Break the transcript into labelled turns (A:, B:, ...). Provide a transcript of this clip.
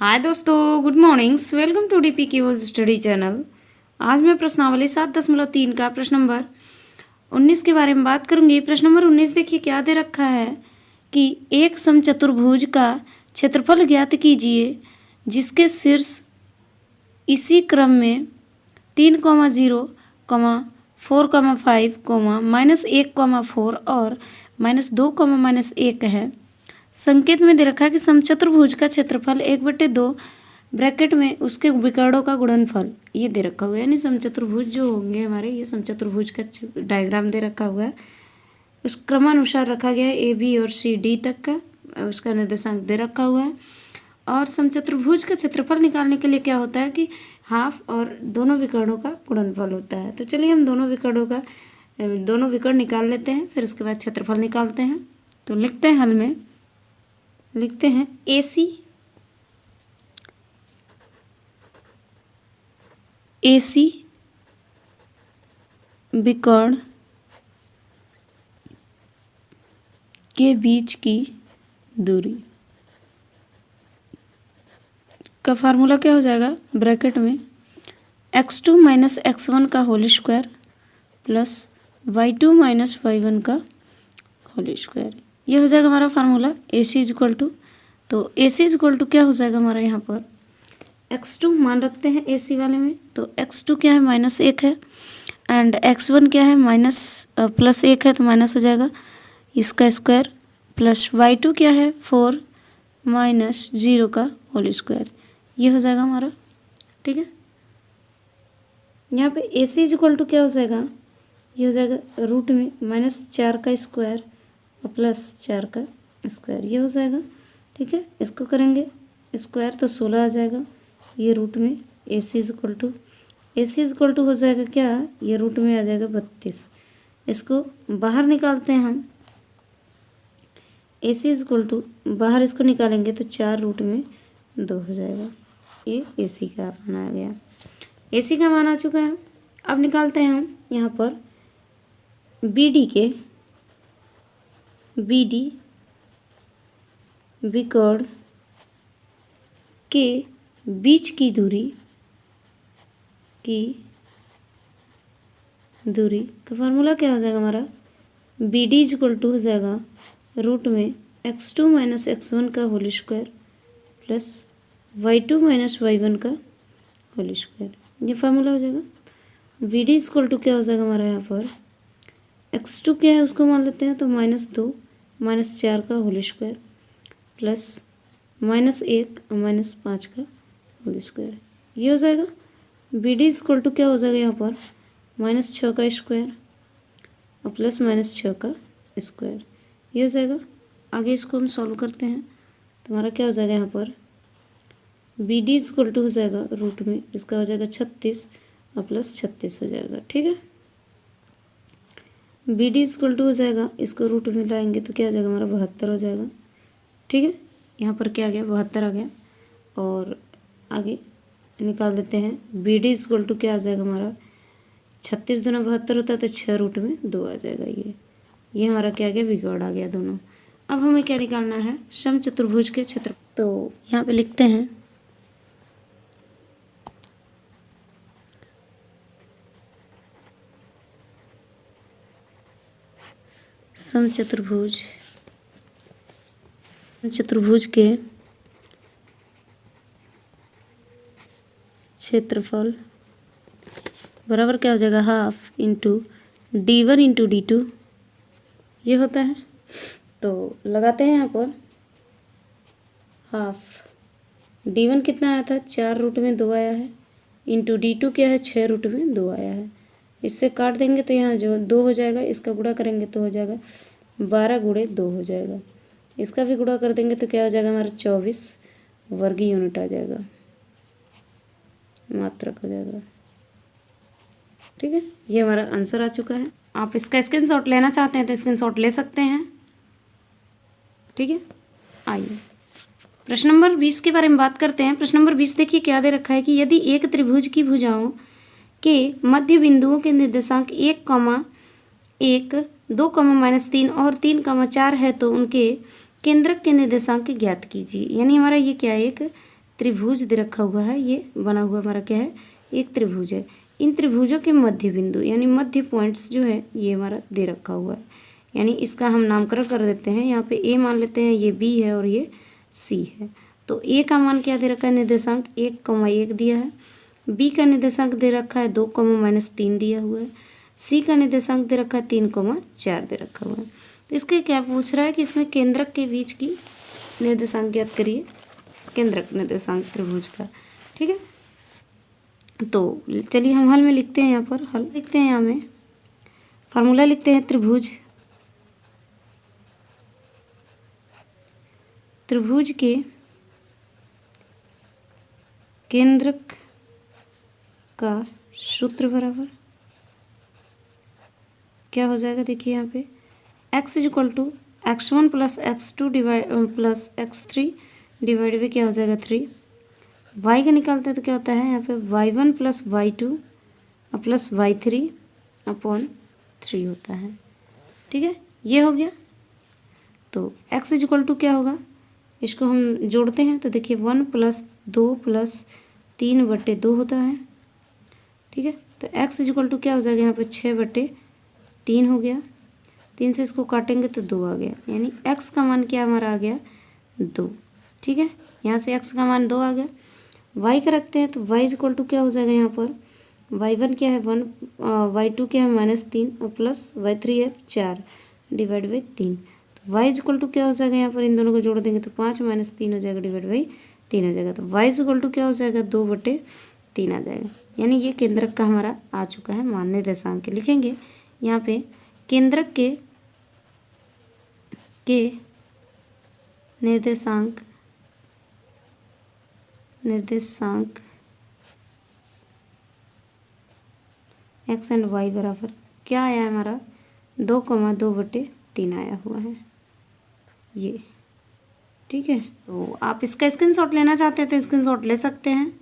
A: हाय दोस्तों, good mornings. Welcome to DP की was study channel. आज मैं प्रश्नावली 7.3 का प्रश्न नंबर 19 के बारे में बात करूंगी। प्रश्न नंबर 19 देखिए क्या दे रखा है कि एक समचतुर्भुज का क्षेत्रफल ज्ञात कीजिए जिसके शीर्ष इसी क्रम में 3,0, 4,5, -1,4 और -2, -1 है। संकेत में दे रखा है कि समचतुर्भुज का क्षेत्रफल 1/2 ब्रैकेट में उसके विकर्णों का गुणनफल ये दे रखा हुआ है। यानी समचतुर्भुज जो होंगे हमारे, ये समचतुर्भुज का डायग्राम दे रखा हुआ है। उस क्रमानुसार रखा गया है, ए बी और सी डी तक का उसका निर्देशांक दे रखा हुआ है। और समचतुर्भुज का क्षेत्रफल निकालने के लिए क्या होता है कि हाफ और दोनों विकर्णों का गुणनफल होता है। तो चलिए हम दोनों विकर्ण निकाल लेते हैं, फिर उसके बाद क्षेत्रफल निकालते हैं। तो लिखते हैं, हल में लिखते हैं AC विकर्ण के बीच की दूरी का फार्मूला क्या हो जाएगा, ब्रैकेट में x2 - x1 का whole square plus y2 - y1 का होल स्क्वायर। ये हो जाएगा हमारा फार्मूला AC इक्वल टू, तो AC इक्वल टू क्या हो जाएगा हमारा यहाँ पर x2 मान रखते हैं AC वाले में। तो x2 क्या है, -1 है, एंड x1 क्या है, +1 है, तो माइनस हो जाएगा इसका स्क्वायर, प्लस y2 क्या है, 4 -0 का होल स्क्वायर। ये हो जाएगा हमारा, ठीक है। यहाँ पे AC इक्वल टू क्या हो जाएगा, ये हो जाएगा रूट में -4 का स्क्वायर और +4 का स्क्वायर, ये हो जाएगा, ठीक है। इसको करेंगे स्क्वायर तो 16 आ जाएगा। ये रूट में AC इक्वल टू हो जाएगा क्या, ये रूट में आ जाएगा 32। इसको बाहर निकालते हैं हम, AC इक्वल टू बाहर इसको निकालेंगे तो 4 रूट में 2 हो जाएगा। ये AC का मान आ गया, AC का मान आ चुका है। अब निकालते हैं हम यहाँ पर BD विकर्ण के बीच की दूरी का फार्मूला क्या हो जाएगा हमारा, BD इक्वल टू हो जाएगा रूट में x2 - x1 का whole square plus y2 - y1 का होल स्क्वायर। ये फार्मूला हो जाएगा। BD इक्वल टू क्या हो जाएगा हमारा यहाँ पर, x2 क्या है उसको मान लेते हैं, तो -2 -4 का होल स्क्वायर प्लस -1 और -5 का होल स्क्वायर। ये हो जाएगा। BD इक्वल टू क्या हो जाएगा यहाँ पर, -6 का स्क्वायर और प्लस -6 का स्क्वायर। ये हो जाएगा। आगे इसको हम सॉल्व करते हैं तो हमारा क्या हो जाएगा यहाँ पर, BD इक्वल टू हो जाएगा रूट में इसका हो जाएगा 36 और प्लस 36 हो जाएगा, ठीक है। BD इक्वल टू हो जाएगा, इसको रूट में लाएंगे तो क्या हो जाएगा हमारा 72 हो जाएगा, ठीक है। यहाँ पर क्या आ गया, 72 आ गया। और आगे निकाल देते हैं, BD इक्वल टू क्या आ जाएगा हमारा, 36 दूना 72 होता है, तो 6 रूट में 2 आ जाएगा। ये हमारा क्या आ गया, विकर्ण आ गया दोनों। अब हमें क्या निकालना है, समचतुर्भुज के क्षेत्र। तो यहाँ पे लिखते हैं समचतुर्भुज के क्षेत्रफल बराबर क्या हो जाएगा, half into D1 into D2 ये होता है। तो लगाते हैं यहाँ पर हाफ, D1 कितना आया था, 4 रूट में 2 आया है, इंटू D2 क्या है, 6 रूट में 2 आया है। इससे काट देंगे तो यहाँ जो 2 हो जाएगा, इसका गुणा करेंगे तो हो जाएगा 12 गुणे 2 हो जाएगा। इसका भी गुणा कर देंगे तो क्या हो जाएगा हमारा 24 वर्ग यूनिट आ जाएगा, मात्रक हो जाएगा, ठीक है। ये हमारा आंसर आ चुका है। आप इसका स्क्रीनशॉट लेना चाहते हैं तो स्क्रीनशॉट ले सकते हैं, ठीक है। आइए प्रश्न नंबर 20 के बारे में बात करते हैं। प्रश्न नंबर 20 देखिए क्या दे रखा है कि यदि एक त्रिभुज की भुजाओं के मध्य बिंदुओं के निर्देशांक 1, 2, -3 और 3, 4 है तो उनके केंद्रक के निर्देशांक ज्ञात कीजिए। यानी हमारा ये क्या है, एक त्रिभुज दे रखा हुआ है, ये बना हुआ हमारा क्या है, एक त्रिभुज है। इन त्रिभुजों के मध्य बिंदु यानी मध्य पॉइंट्स जो है ये हमारा दे रखा हुआ है, यानी इसका हम नामकरण कर देते हैं। यहाँ पे ए मान लेते हैं, ये बी है और ये सी है। तो ए का मान क्या दे रखा है, निर्देशांक 1,1 दिया है। बी का निर्देशांक दे रखा है 2,-3 दिया हुआ है। सी का निर्देशांक दे रखा है 3,4 दे रखा हुआ है। तो इसके क्या पूछ रहा है कि इसमें केंद्रक के बीच की निर्देशांक ज्ञात करिए, केंद्रक निर्देशांक त्रिभुज का। ठीक है, तो चलिए हम हल में लिखते हैं। यहाँ पर हल लिखते हैं, यहाँ में फार्मूला लिखते हैं। त्रिभुज के केंद्रक का सूत्र बराबर क्या हो जाएगा, देखिए यहाँ पे x = x1 + x2 plus x3 divide में क्या हो जाएगा 3। y का निकालते हैं तो क्या होता है यहाँ पे y1 + y2 plus y3 upon 3 होता है। ठीक है, ये हो गया। तो x = क्या होगा, इसको हम जोड़ते हैं तो देखिए 1 + 2 + 3/2 होता है। ठीक है, तो x = क्या हो जाएगा यहाँ पे 6/3 हो गया। 3 से इसको काटेंगे तो 2 आ गया, यानी x का मान क्या हमारा आ गया 2। ठीक है, यहाँ से x का मान 2 आ गया। y का रखते हैं तो y = क्या हो जाएगा, यहाँ पर y1 क्या है 1, y2 क्या है -3 और प्लस y3 है 4 डिवाइड बाई 3। तो y = क्या हो जाएगा, यहाँ पर इन दोनों को जोड़ देंगे तो 5 - 3 हो जाएगा डिवाइड बाई 3 हो जाएगा। तो y = क्या हो जाएगा 2/3 आ जाएगा, यानी ये केंद्रक का हमारा आ चुका है मान। निर्देशांक लिखेंगे यहाँ पे, केंद्रक के निर्देशांक x एंड y बराबर क्या आया हमारा 2,2/3 आया हुआ है ये। ठीक है, तो आप इसका स्क्रीनशॉट लेना चाहते हैं तो स्क्रीनशॉट ले सकते हैं।